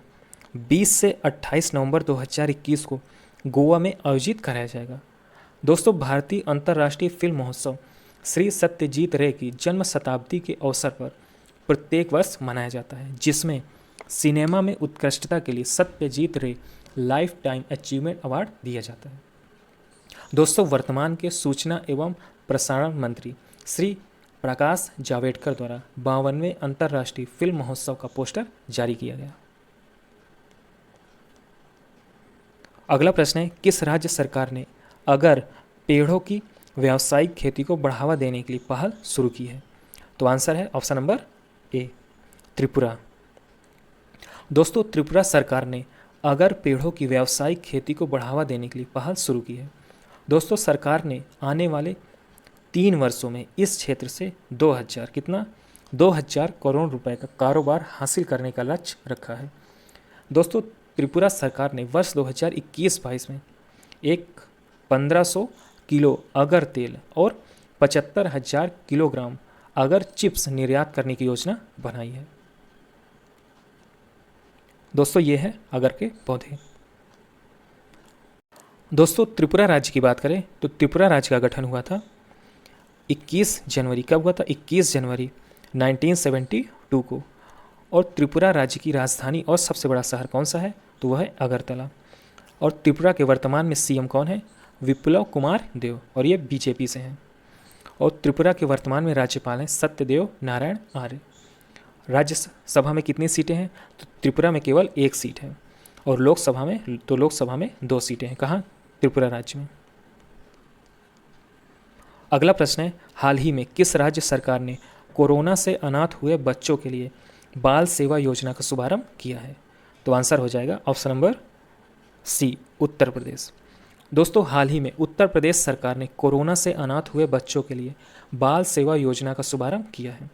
20 से 28 नवंबर 2021 को गोवा में आयोजित कराया जाएगा। दोस्तों भारतीय अंतर्राष्ट्रीय फिल्म महोत्सव श्री सत्यजीत रे की जन्म शताब्दी के अवसर पर प्रत्येक वर्ष मनाया जाता है, जिसमें सिनेमा में उत्कृष्टता के लिए सत्यजीत रे लाइफ टाइम अचीवमेंट अवार्ड दिया जाता है। दोस्तों वर्तमान के सूचना एवं प्रसारण मंत्री श्री प्रकाश जावड़ेकर द्वारा 52वें अंतर्राष्ट्रीय फिल्म महोत्सव का पोस्टर जारी किया गया। अगला प्रश्न है, किस राज्य सरकार ने अगर पेड़ों की व्यावसायिक खेती को बढ़ावा देने के लिए पहल शुरू की है? तो आंसर है ऑप्शन नंबर ए, त्रिपुरा। दोस्तों त्रिपुरा सरकार ने अगर पेड़ों की व्यावसायिक खेती को बढ़ावा देने के लिए पहल शुरू की है। दोस्तों सरकार ने आने वाले 3 वर्षों में इस क्षेत्र से 2000 करोड़ रुपए का कारोबार हासिल करने का लक्ष्य रखा है। दोस्तों त्रिपुरा सरकार ने वर्ष 2021-22 में एक 1500 किलो अगर तेल और 75,000 किलोग्राम अगर चिप्स निर्यात करने की योजना बनाई है। दोस्तों ये है अगर के पौधे। दोस्तों त्रिपुरा राज्य की बात करें तो त्रिपुरा राज्य का गठन हुआ था 21 जनवरी। कब हुआ था? 21 जनवरी 1972 को। और त्रिपुरा राज्य की राजधानी और सबसे बड़ा शहर कौन सा है? तो वह है अगरतला। और त्रिपुरा के वर्तमान में सीएम कौन है? विप्लव कुमार देव, और ये बीजेपी से हैं। और त्रिपुरा के वर्तमान में राज्यपाल हैं सत्यदेव नारायण आर्य। राज्यसभा में कितनी सीटें हैं? तो त्रिपुरा में केवल 1 सीट है। और लोकसभा में 2 सीटें हैं। कहाँ? त्रिपुरा राज्य में। अगला प्रश्न है, हाल ही में किस राज्य सरकार ने कोरोना से अनाथ हुए बच्चों के लिए बाल सेवा योजना का शुभारंभ किया है? तो आंसर हो जाएगा ऑप्शन नंबर सी, उत्तर प्रदेश। दोस्तों हाल ही में उत्तर प्रदेश सरकार ने कोरोना से अनाथ हुए बच्चों के लिए बाल सेवा योजना का शुभारंभ किया है।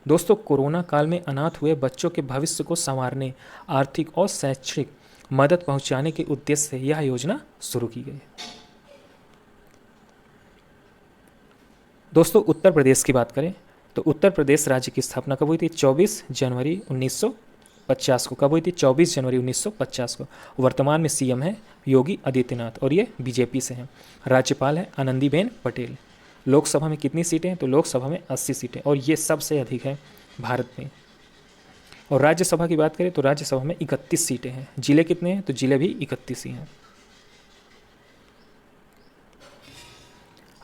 दोस्तों कोरोना काल में अनाथ हुए बच्चों के भविष्य को संवारने, आर्थिक और शैक्षिक मदद पहुंचाने के उद्देश्य से यह योजना शुरू की गई है। दोस्तों उत्तर प्रदेश की बात करें तो उत्तर प्रदेश राज्य की स्थापना कब हुई थी? 24 जनवरी 1950 को। कब हुई थी? 24 जनवरी 1950 को। वर्तमान में सीएम है योगी आदित्यनाथ और ये बीजेपी से हैं। राज्यपाल है आनंदीबेन पटेल। लोकसभा में कितनी सीटें हैं? तो लोकसभा में 80 सीटें और ये सबसे अधिक है भारत में। और राज्यसभा की बात करें तो राज्यसभा में 31 सीटें हैं। जिले कितने हैं? तो जिले भी 31 ही हैं।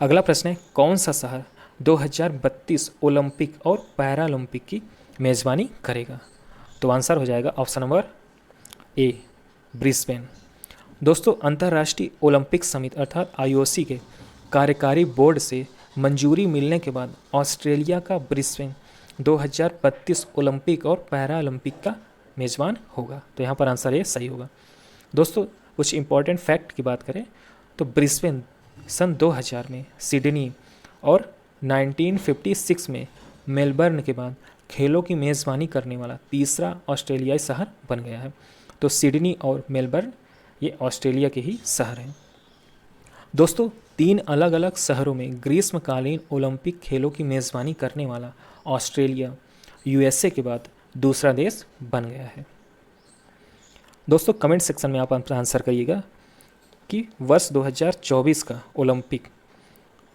अगला प्रश्न है, कौन सा शहर 2032 ओलंपिक और पैरालंपिक की मेज़बानी करेगा? तो आंसर हो जाएगा ऑप्शन नंबर ए, ब्रिस्बेन। दोस्तों अंतर्राष्ट्रीय ओलंपिक समिति अर्थात आईओसी के कार्यकारी बोर्ड से मंजूरी मिलने के बाद ऑस्ट्रेलिया का ब्रिस्बेन 2032 ओलंपिक और पैरालंपिक का मेज़बान होगा। तो यहाँ पर आंसर ए सही होगा। दोस्तों कुछ इंपॉर्टेंट फैक्ट की बात करें तो ब्रिस्बेन सन 2000 में सिडनी और 1956 में मेलबर्न के बाद खेलों की मेज़बानी करने वाला तीसरा ऑस्ट्रेलियाई शहर बन गया है। तो सिडनी और मेलबर्न ये ऑस्ट्रेलिया के ही शहर हैं। दोस्तों 3 अलग अलग शहरों में ग्रीष्मकालीन ओलंपिक खेलों की मेज़बानी करने वाला ऑस्ट्रेलिया यूएसए के बाद दूसरा देश बन गया है। दोस्तों कमेंट सेक्शन में आप आंसर करिएगा कि वर्ष 2024 का ओलंपिक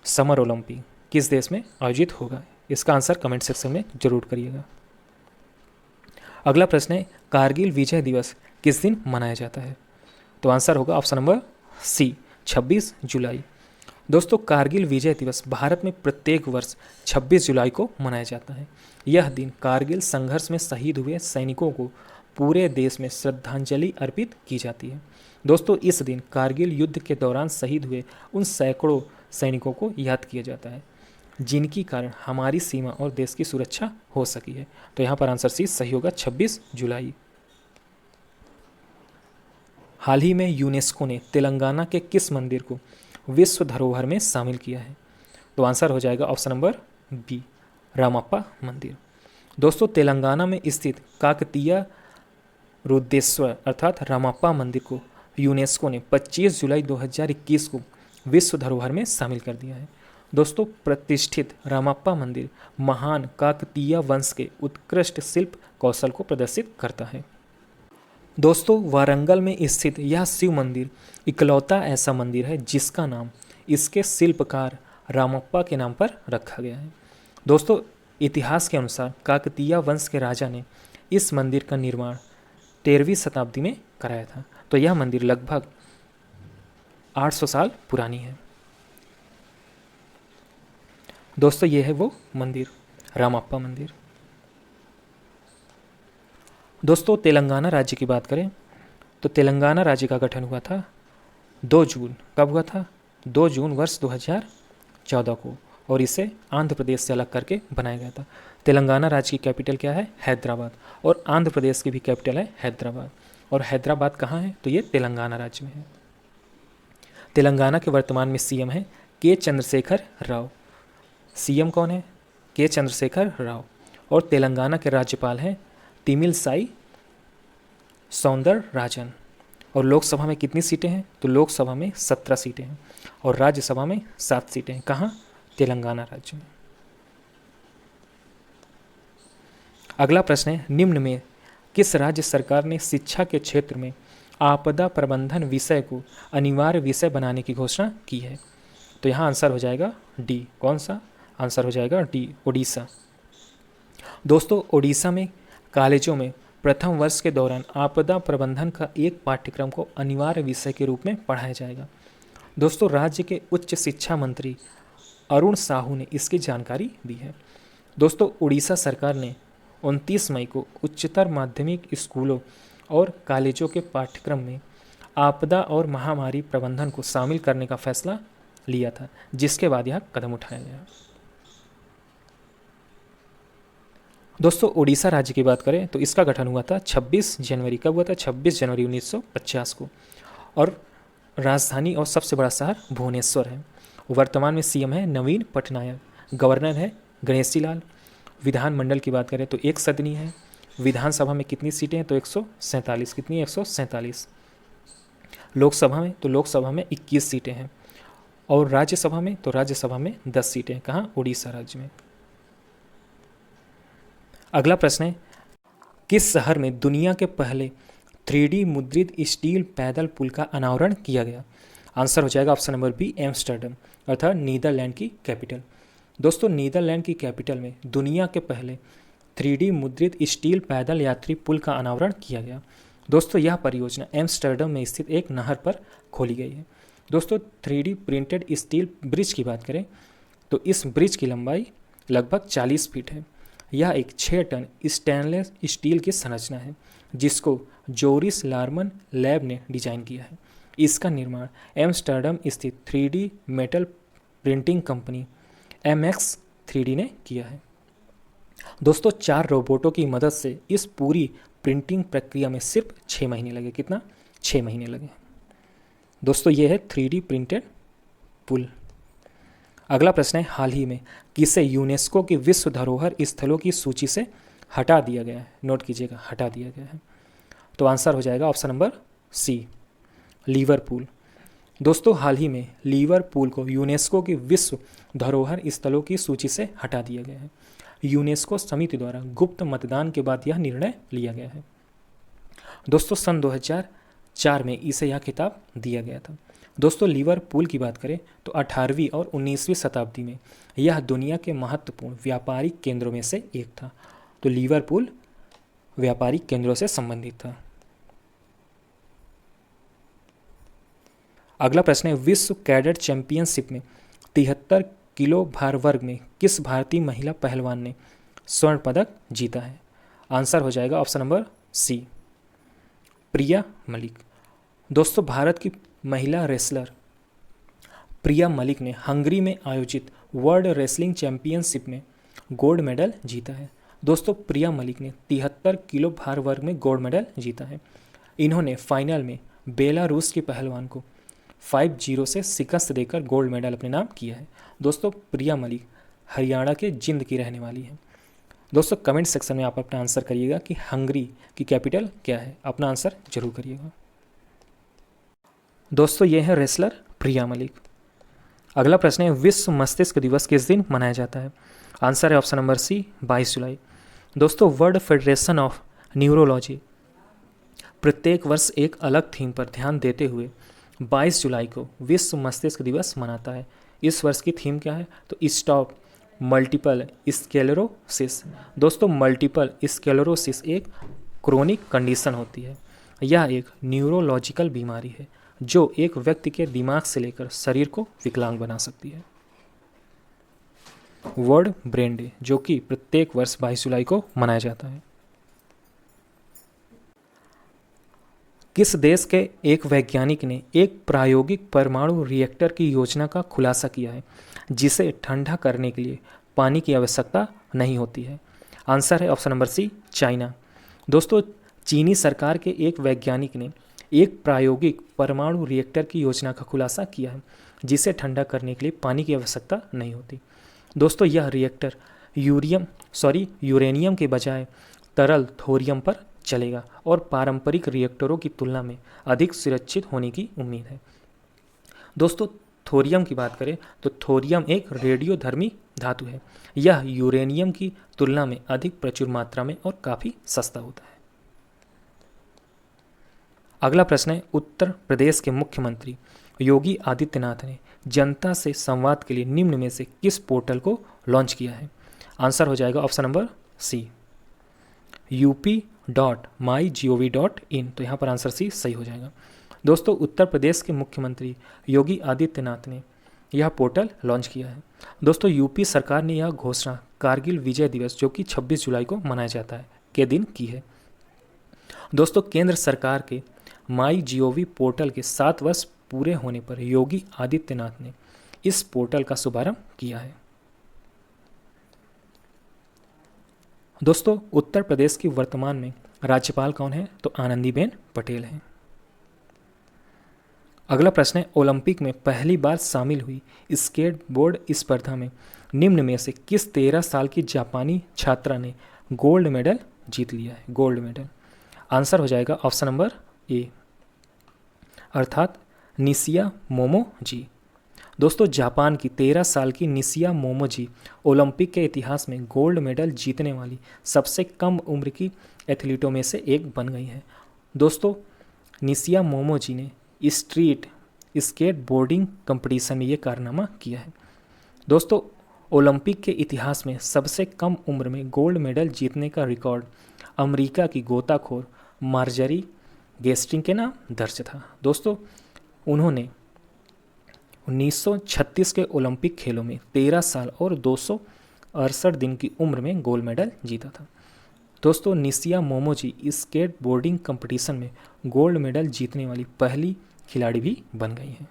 समर ओलंपिक किस देश में आयोजित होगा। इसका आंसर कमेंट सेक्शन में जरूर करिएगा। अगला प्रश्न है, कारगिल विजय दिवस किस दिन मनाया जाता है? तो आंसर होगा ऑप्शन नंबर सी, 26 जुलाई। दोस्तों कारगिल विजय दिवस भारत में प्रत्येक वर्ष 26 जुलाई को मनाया जाता है। यह दिन कारगिल संघर्ष में शहीद हुए सैनिकों को पूरे देश में श्रद्धांजलि अर्पित की जाती है। दोस्तों इस दिन कारगिल युद्ध के दौरान शहीद हुए उन सैकड़ों सैनिकों को याद किया जाता है जिनकी कारण हमारी सीमा और देश की सुरक्षा हो सकी है। तो यहाँ पर आंसर सी सही होगा, 26 जुलाई। हाल ही में यूनेस्को ने तेलंगाना के किस मंदिर को विश्व धरोहर में शामिल किया है? तो आंसर हो जाएगा ऑप्शन नंबर बी, रामप्पा मंदिर। दोस्तों तेलंगाना में स्थित काकतीय रुद्रेश्वर अर्थात रामप्पा मंदिर को यूनेस्को ने 25 जुलाई 2021 को विश्व धरोहर में शामिल कर दिया है। दोस्तों प्रतिष्ठित रामप्पा मंदिर महान काकतीय वंश के उत्कृष्ट शिल्प कौशल को प्रदर्शित करता है। दोस्तों वारंगल में स्थित यह शिव मंदिर इकलौता ऐसा मंदिर है जिसका नाम इसके शिल्पकार रामप्पा के नाम पर रखा गया है। दोस्तों इतिहास के अनुसार काकतीय वंश के राजा ने इस मंदिर का निर्माण 13वीं शताब्दी में कराया था। तो यह मंदिर लगभग 800 साल पुरानी है। दोस्तों ये है वो मंदिर, रामप्पा मंदिर। दोस्तों तेलंगाना राज्य की बात करें तो तेलंगाना राज्य का गठन हुआ था 2 जून। कब हुआ था? 2 जून वर्ष 2014 को, और इसे आंध्र प्रदेश से अलग करके बनाया गया था। तेलंगाना राज्य की कैपिटल क्या है? हैदराबाद। और आंध्र प्रदेश की भी कैपिटल है हैदराबाद। और हैदराबाद कहाँ है? तो ये तेलंगाना राज्य में है। तेलंगाना के वर्तमान में सीएम है के चंद्रशेखर राव। सीएम कौन है? के चंद्रशेखर राव। और तेलंगाना के राज्यपाल हैं तिमिलसाई सौंदरराजन। और लोकसभा में कितनी सीटें हैं? तो लोकसभा में 17 सीटें हैं और राज्यसभा में 7 सीटें हैं। कहाँ? तेलंगाना राज्य में। अगला प्रश्न है, निम्न में किस राज्य सरकार ने शिक्षा के क्षेत्र में आपदा प्रबंधन विषय को अनिवार्य विषय बनाने की घोषणा की है? तो यहाँ आंसर हो जाएगा डी। कौन सा? आंसर हो जाएगा डी, ओडिशा। दोस्तों ओडिशा में कॉलेजों में प्रथम वर्ष के दौरान आपदा प्रबंधन का एक पाठ्यक्रम को अनिवार्य विषय के रूप में पढ़ाया जाएगा। दोस्तों राज्य के उच्च शिक्षा मंत्री अरुण साहू ने इसकी जानकारी दी है। दोस्तों उड़ीसा सरकार ने 29 मई को उच्चतर माध्यमिक स्कूलों और कॉलेजों के पाठ्यक्रम में आपदा और महामारी प्रबंधन को शामिल करने का फैसला लिया था, जिसके बाद यह कदम उठाया गया। दोस्तों उड़ीसा राज्य की बात करें तो इसका गठन हुआ था 26 जनवरी। कब हुआ था? 26 जनवरी 1950 को। और राजधानी और सबसे बड़ा शहर भुवनेश्वर है। वर्तमान में सीएम है नवीन पटनायक। गवर्नर है गणेशी लाल। विधानमंडल की बात करें तो एक सदनी है। विधानसभा में कितनी सीटें हैं? तो 147। कितनी? 147। लोकसभा में 21 सीटें हैं। और राज्यसभा में, तो राज्यसभा में 10 सीटें, कहाँ, उड़ीसा राज्य में। अगला प्रश्न है, किस शहर में दुनिया के पहले 3D मुद्रित स्टील पैदल पुल का अनावरण किया गया? आंसर हो जाएगा ऑप्शन नंबर बी, एम्स्टर्डम, अर्थात नीदरलैंड की कैपिटल। दोस्तों नीदरलैंड की कैपिटल में दुनिया के पहले 3D मुद्रित स्टील पैदल यात्री पुल का अनावरण किया गया। दोस्तों यह परियोजना एम्स्टर्डम में स्थित एक नहर पर खोली गई है। दोस्तों 3D प्रिंटेड स्टील ब्रिज की बात करें तो इस ब्रिज की लंबाई लगभग 40 फीट है। यह एक 6 टन स्टेनलेस स्टील की संरचना है जिसको जोरिस लार्मन लैब ने डिजाइन किया है। इसका निर्माण एम्स्टर्डम स्थित 3D metal printing company MX 3D ने किया है। दोस्तों 4 रोबोटों की मदद से इस पूरी प्रिंटिंग प्रक्रिया में सिर्फ 6 महीने लगे। कितना? 6 महीने लगे। दोस्तों ये है 3D प्रिंटेड पुल। अगला प्रश्न है, हाल ही में किसे यूनेस्को की विश्व धरोहर स्थलों की सूची से हटा दिया गया है? नोट कीजिएगा, हटा दिया गया है। तो आंसर हो जाएगा ऑप्शन नंबर सी, लिवरपूल। दोस्तों हाल ही में लिवरपूल को यूनेस्को की विश्व धरोहर स्थलों की सूची से हटा दिया गया है। यूनेस्को समिति द्वारा गुप्त मतदान के बाद यह निर्णय लिया गया है। दोस्तों सन 2004 में इसे यह खिताब दिया गया था। दोस्तों लिवरपूल की बात करें तो 18वीं और 19वीं शताब्दी में यह दुनिया के महत्वपूर्ण व्यापारिक केंद्रों में से एक था। तो लिवरपूल व्यापारिक केंद्रों से संबंधित था। अगला प्रश्न है, विश्व कैडेट चैंपियनशिप में 73 किलो भार वर्ग में किस भारतीय महिला पहलवान ने स्वर्ण पदक जीता है? आंसर हो जाएगा ऑप्शन नंबर सी, प्रिया मलिक। दोस्तों भारत की महिला रेसलर प्रिया मलिक ने हंगरी में आयोजित वर्ल्ड रेसलिंग चैंपियनशिप में गोल्ड मेडल जीता है। दोस्तों प्रिया मलिक ने 73 किलो भार वर्ग में गोल्ड मेडल जीता है। इन्होंने फाइनल में बेलारूस के पहलवान को 5-0 से शिकस्त देकर गोल्ड मेडल अपने नाम किया है। दोस्तों प्रिया मलिक हरियाणा के जिंद की रहने वाली है। दोस्तों कमेंट सेक्शन में आप अपना आंसर करिएगा कि हंगरी की कैपिटल क्या है, अपना आंसर जरूर करिएगा। दोस्तों ये है रेसलर प्रिया मलिक। अगला प्रश्न है, विश्व मस्तिष्क दिवस किस दिन मनाया जाता है? आंसर है ऑप्शन नंबर सी, 22 जुलाई। दोस्तों वर्ल्ड फेडरेशन ऑफ न्यूरोलॉजी प्रत्येक वर्ष एक अलग थीम पर ध्यान देते हुए 22 जुलाई को विश्व मस्तिष्क दिवस मनाता है। इस वर्ष की थीम क्या है? तो स्टॉप मल्टीपल स्क्लेरोसिस। दोस्तों मल्टीपल स्क्लेरोसिस एक क्रोनिक कंडीशन होती है। यह एक न्यूरोलॉजिकल बीमारी है जो एक व्यक्ति के दिमाग से लेकर शरीर को विकलांग बना सकती है। वर्ल्ड ब्रेन डे जो कि प्रत्येक वर्ष 22 जुलाई को मनाया जाता है। किस देश के एक वैज्ञानिक ने एक प्रायोगिक परमाणु रिएक्टर की योजना का खुलासा किया है जिसे ठंडा करने के लिए पानी की आवश्यकता नहीं होती है? आंसर है ऑप्शन नंबर सी, चाइना। दोस्तों चीनी सरकार के एक वैज्ञानिक ने एक प्रायोगिक परमाणु रिएक्टर की योजना का खुलासा किया है जिसे ठंडा करने के लिए पानी की आवश्यकता नहीं होती। दोस्तों यह रिएक्टर यूरेनियम के बजाय तरल थोरियम पर चलेगा और पारंपरिक रिएक्टरों की तुलना में अधिक सुरक्षित होने की उम्मीद है। दोस्तों थोरियम की बात करें तो थोरियम एक रेडियोधर्मी धातु है। यह यूरेनियम की तुलना में अधिक प्रचुर मात्रा में और काफ़ी सस्ता होता है। अगला प्रश्न है, उत्तर प्रदेश के मुख्यमंत्री योगी आदित्यनाथ ने जनता से संवाद के लिए निम्न में से किस पोर्टल को लॉन्च किया है? आंसर हो जाएगा ऑप्शन नंबर सी, up.mygov.in। तो यहाँ पर आंसर सी सही हो जाएगा। दोस्तों उत्तर प्रदेश के मुख्यमंत्री योगी आदित्यनाथ ने यह पोर्टल लॉन्च किया है। दोस्तों यूपी सरकार ने यह घोषणा कारगिल विजय दिवस जो कि 26 जुलाई को मनाया जाता है के दिन की है। दोस्तों केंद्र सरकार के MyGov पोर्टल के 7 वर्ष पूरे होने पर योगी आदित्यनाथ ने इस पोर्टल का शुभारंभ किया है। दोस्तों उत्तर प्रदेश की वर्तमान में राज्यपाल कौन है? तो आनंदीबेन पटेल हैं। अगला प्रश्न है, ओलंपिक में पहली बार शामिल हुई स्केटबोर्ड स्पर्धा में निम्न में से किस 13 साल की जापानी छात्रा ने गोल्ड मेडल जीत लिया है? Gold medal. आंसर हो जाएगा ऑप्शन नंबर ए, अर्थात निशिया मोमोजी। दोस्तों जापान की 13 साल की निशिया मोमोजी ओलंपिक के इतिहास में गोल्ड मेडल जीतने वाली सबसे कम उम्र की एथलीटों में से एक बन गई है। दोस्तों निशिया मोमोजी ने स्ट्रीट स्केट बोर्डिंग कंपटीशन में ये कारनामा किया है। दोस्तों ओलंपिक के इतिहास में सबसे कम उम्र में गोल्ड मेडल जीतने का रिकॉर्ड अमेरिका की गोताखोर मार्जरी गेस्टिंग के नाम दर्ज था। दोस्तों उन्होंने 1936 के ओलंपिक खेलों में 13 साल और 268 दिन की उम्र में गोल्ड मेडल जीता था। दोस्तों निशिया मोमोजी स्केट बोर्डिंग कंपटीशन में गोल्ड मेडल जीतने वाली पहली खिलाड़ी भी बन गई हैं।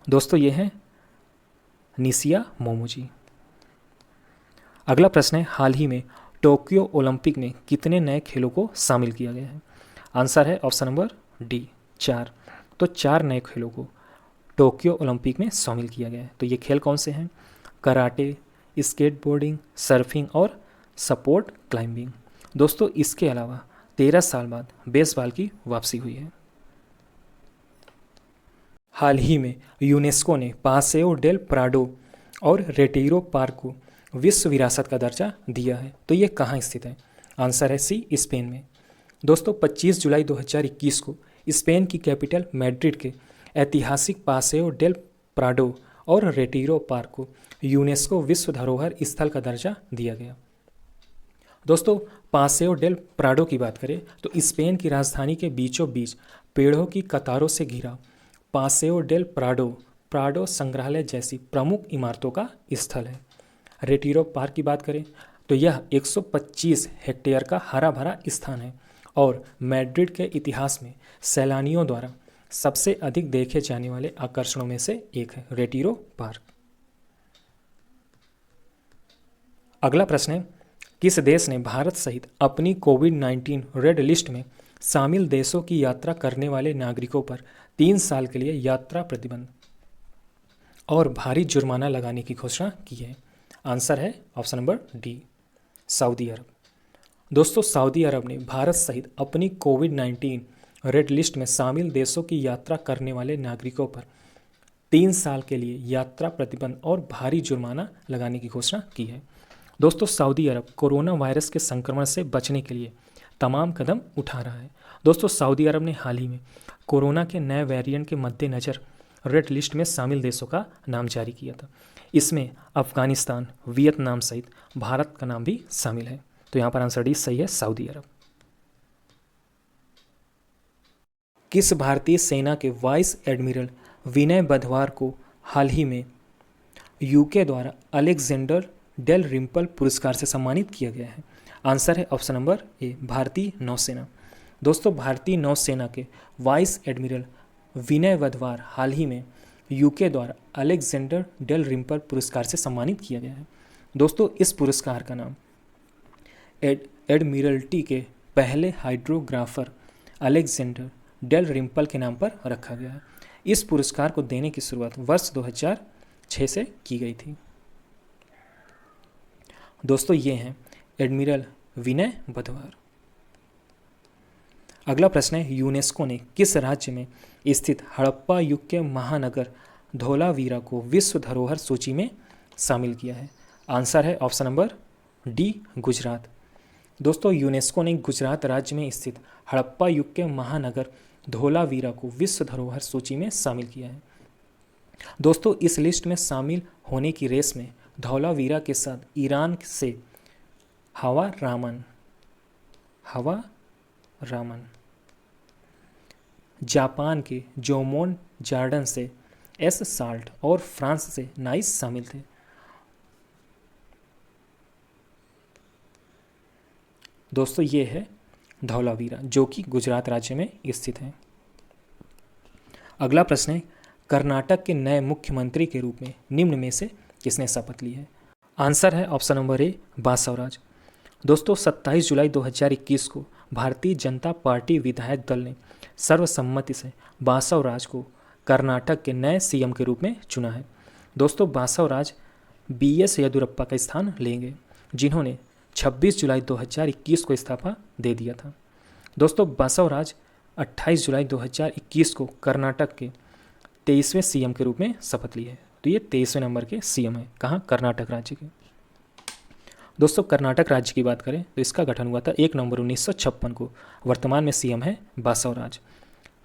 दोस्तों ये है निशिया मोमोजी। अगला प्रश्न है, हाल ही में टोक्यो ओलंपिक में कितने नए खेलों को शामिल किया गया है? आंसर है ऑप्शन नंबर डी 4। तो 4 नए खेलों को टोक्यो ओलंपिक में शामिल किया गया है। तो ये खेल कौन से हैं? कराटे, स्केटबोर्डिंग, सर्फिंग और सपोर्ट क्लाइंबिंग। दोस्तों इसके अलावा 13 साल बाद बेसबॉल की वापसी हुई है। हाल ही में यूनेस्को ने पासेओ डेल प्राडो और रेटीरो पार्क को विश्व विरासत का दर्जा दिया है। तो ये कहाँ स्थित है? आंसर है सी स्पेन में। दोस्तों 25 जुलाई 2021 को स्पेन की कैपिटल मैड्रिड के ऐतिहासिक पासेओ डेल प्राडो और रेटीरो पार्क को यूनेस्को विश्व धरोहर स्थल का दर्जा दिया गया। दोस्तों पासेओ डेल प्राडो की बात करें तो स्पेन की राजधानी के बीचों बीच पेड़ों की कतारों से घिरा पासेओ डेल प्राडो संग्रहालय जैसी प्रमुख इमारतों का स्थल है। रेटीरो पार्क की बात करें तो यह 125 हेक्टेयर का हरा भरा स्थान है और मैड्रिड के इतिहास में सैलानियों द्वारा सबसे अधिक देखे जाने वाले आकर्षणों में से एक है रेटीरो पार्क। अगला प्रश्न है, किस देश ने भारत सहित अपनी कोविड-19 रेड लिस्ट में शामिल देशों की यात्रा करने वाले नागरिकों पर 3 साल के लिए यात्रा प्रतिबंध और भारी जुर्माना लगाने की घोषणा की है? आंसर है ऑप्शन नंबर डी सऊदी अरब। दोस्तों सऊदी अरब ने भारत सहित अपनी कोविड-19 रेड लिस्ट में शामिल देशों की यात्रा करने वाले नागरिकों पर 3 साल के लिए यात्रा प्रतिबंध और भारी जुर्माना लगाने की घोषणा की है। दोस्तों सऊदी अरब कोरोना वायरस के संक्रमण से बचने के लिए तमाम कदम उठा रहा है। दोस्तों सऊदी अरब ने हाल ही में कोरोना के नए वेरिएंट के मद्देनज़र रेड लिस्ट में शामिल देशों का नाम जारी किया था। इसमें अफगानिस्तान, वियतनाम सहित भारत का नाम भी शामिल है। तो यहाँ पर आंसर डी सही है, सऊदी अरब। किस भारतीय सेना के वाइस एडमिरल विनय बधवार को हाल ही में यूके द्वारा अलेक्जेंडर डेल रिम्पल पुरस्कार से सम्मानित किया गया है? आंसर है ऑप्शन नंबर ए भारतीय नौसेना। दोस्तों भारतीय नौसेना के वाइस एडमिरल विनय बधवार हाल ही में यूके द्वारा अलेक्जेंडर डेल रिम्पल पुरस्कार से सम्मानित किया गया है। दोस्तों इस पुरस्कार का नाम एडमिरल्टी के पहले हाइड्रोग्राफर अलेक्जेंडर डेल रिम्पल के नाम पर रखा गया है। इस पुरस्कार को देने की शुरुआत वर्ष 2006 से की गई थी। दोस्तों ये हैं एडमिरल विनय बधवार। अगला प्रश्न है, यूनेस्को ने किस राज्य में स्थित हड़प्पा युग के महानगर धोलावीरा को विश्व धरोहर सूची में शामिल किया है? आंसर है ऑप्शन नंबर डी गुजरात। दोस्तों यूनेस्को ने गुजरात राज्य में स्थित हड़प्पा युग के महानगर धोलावीरा को विश्व धरोहर सूची में शामिल किया है। दोस्तों इस लिस्ट में शामिल होने की रेस में धौलावीरा के साथ ईरान से हवा रामन, जापान के जोमोन जार्डन से एस साल्ट और फ्रांस से नाइस शामिल थे। दोस्तों ये है धौलावीरा जो कि गुजरात राज्य में स्थित है। अगला प्रश्न है, कर्नाटक के नए मुख्यमंत्री के रूप में निम्न में से किसने शपथ ली है? आंसर है ऑप्शन नंबर ए बासवराज। दोस्तों 27 जुलाई 2021 को भारतीय जनता पार्टी विधायक दल ने सर्वसम्मति से बासवराज को कर्नाटक के नए सीएम के रूप में चुना है। दोस्तों बासवराज बीएस येदियुरप्पा का स्थान लेंगे, जिन्होंने 26 जुलाई 2021 को इस्तीफा दे दिया था। दोस्तों बासवराज 28 जुलाई 2021 को कर्नाटक के 23वें सीएम के रूप में शपथ ली है। तो ये 23वें नंबर के सीएम हैं, कहाँ? कर्नाटक राज्य के। दोस्तों कर्नाटक राज्य की बात करें तो इसका गठन हुआ था 1 नवंबर 1956 को। वर्तमान में सीएम है बासवराज।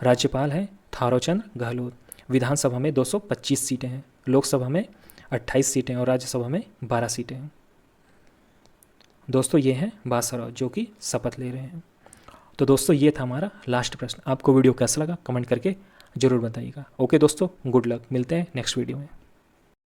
राज्यपाल है थावरचंद गहलोत। विधानसभा में 225 सीटें हैं, लोकसभा में 28 सीटें और राज्यसभा में 12 सीटें हैं। दोस्तों ये हैं बासवराज जो कि शपथ ले रहे हैं। तो दोस्तों ये था हमारा लास्ट प्रश्न। आपको वीडियो कैसा लगा कमेंट करके ज़रूर बताइएगा। ओके दोस्तों, गुड लक, मिलते हैं नेक्स्ट वीडियो में।